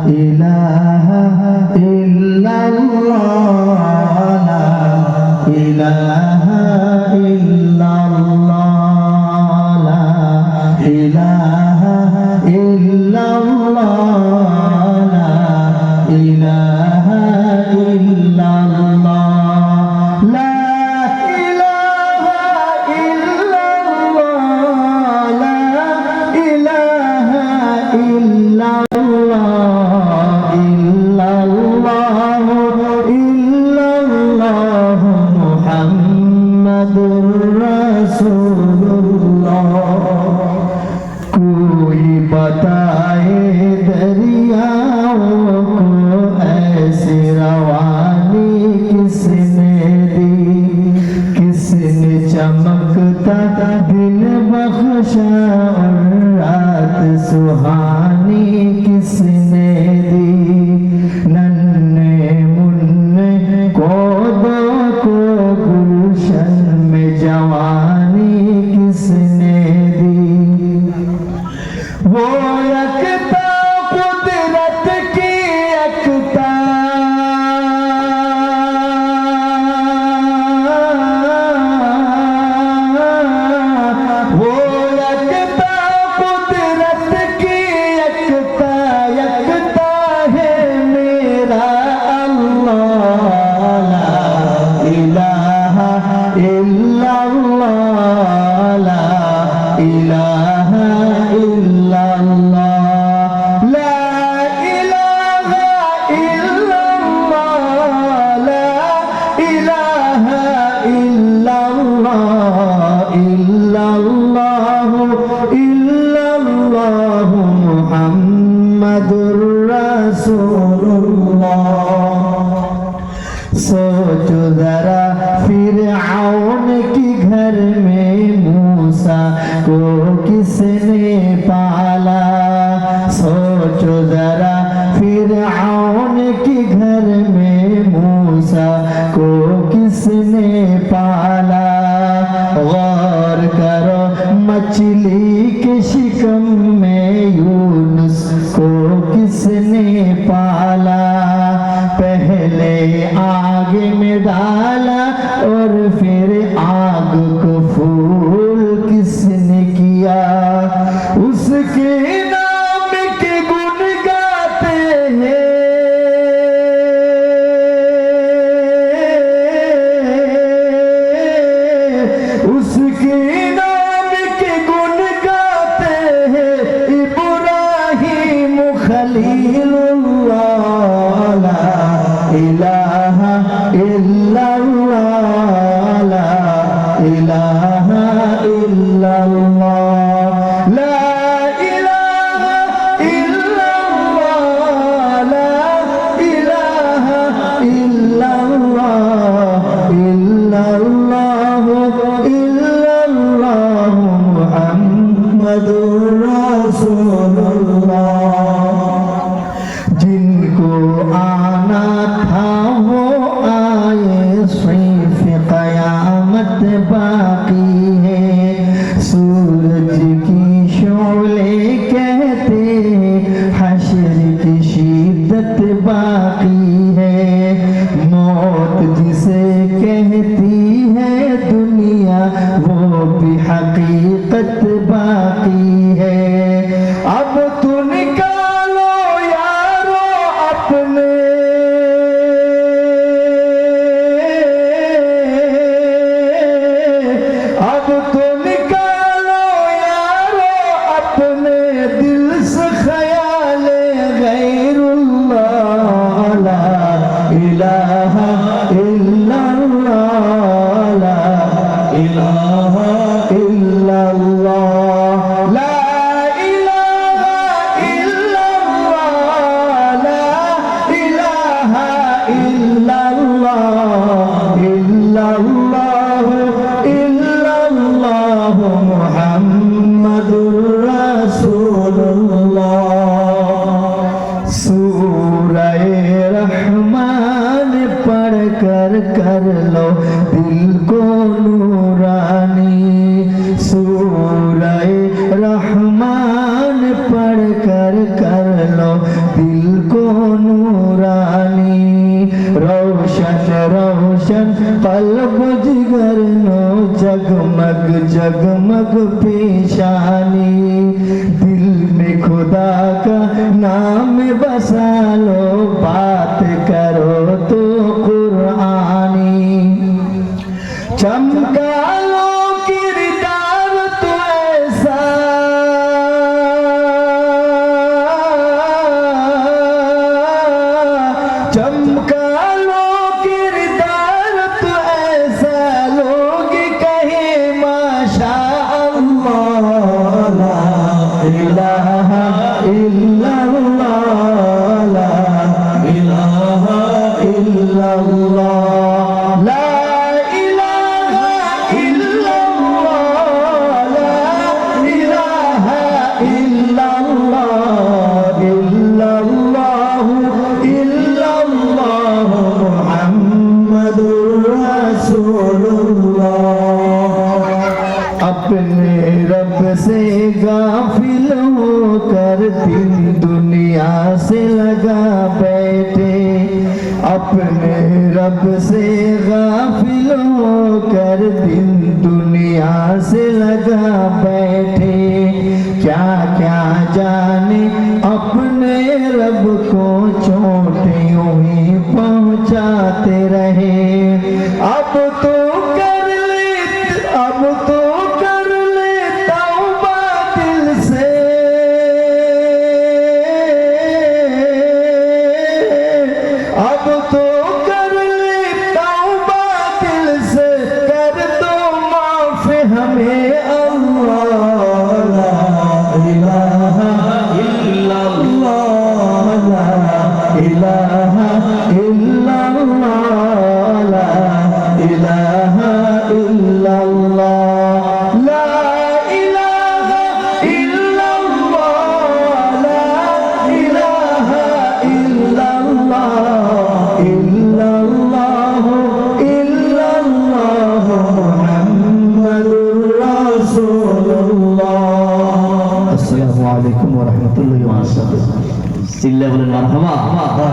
ইলাহা ইল্লাল্লাহ লা ইলাহা ইল্লাল্লাহ লা ইলাহা ইল্লাল্লাহ লা ইলাহা ইল্লাল্লাহ লা ইলাহা ইল্লাল্লাহ লা ইলাহা ইল্লাল্লাহ ইল্লাল্লাহ মুহাম্মাদুর রাসূলুল্লাহ कोई बताए दरियाओं को ऐसी रवानी किसने दी किसने चमकता दिन बख्शा और रात सुहानी किसने दी नन्हे मुन्ने पौधों को गुलशन में जवानी किसने दी वो यकता कुदरत की यकता वो यकता कुदरत की यकता यकता है मेरा अल्लाह ला इलाहा इल्लल्लाह ला इलाहा इल्लल्लाह ला इलाहा इल्लल्लाह ला इलाहा इल्लल्लाह इल्लल्लाह मुहम्मदुर रासूलुल्लाह सोचो जरा फिरऔन के घर में मूसा को किसने पाला सोचो जरा फिरऔन के घर में मूसा को किसने पाला गौर करो मछली के शिकम में यूनुस को किसने पाला पहले आग में डाला और फिर आग को फूल किसने किया उसके नाम के गुण गाते हैं उसके नाम के गुण गाते हैं इब्राहिम खलीलुल्लाह ला इलाहा इल्लल्लाह ला इलाहा इल्लल्लाह ला इलाहा इल्लल्लाह ला इलाहा इल्लल्लाह इल्लल्लाह मुहम्मदुर रासूलुल्लाह जिनको आना था लो दिल को नूरानी, रोशन रोशन कल्ब जिगर नो जगमग जगमग पेशानी, दिल में खुदा का नाम बसा लो, बात करो तो कुरानी, चमका लो किरदार तो ऐसा, चमका लो किरदार तो ऐसा, लोग कहे माशा अल्लाह, ला इलाहा इल्लल्लाह, ला इलाहा इल्लल्लाह, ला अपने रब से गाफिल होकर दिन दुनिया से लगा बैठे, अपने रब से गाफिल होकर दिन दुनिया से लगा बैठे, क्या क्या जाने अपने रब को चोटें यूं ही पहुंचाते रहे, अब तो कर ले, अब तो कर ले तौबा दिल से, अब तो कर ले तौबा दिल से, कर दो माफ हमें अल्लाह, ला इलाहा इल्लल्लाह, ला इलाहा इल्लल्लाह, ला इलाहा इल्लल्लाह, ला इलाहा इल्लल्लाह, ला इलाहा इल्लल्लाह, इल्लल्लाह इल्लल्लाह मुहम्मदुर रासूलुल्लाह। अस्सलामु अलैकुम व रहमतुल्लाहि व बरकातुहू। চিল্লা বলেন মারহাবা।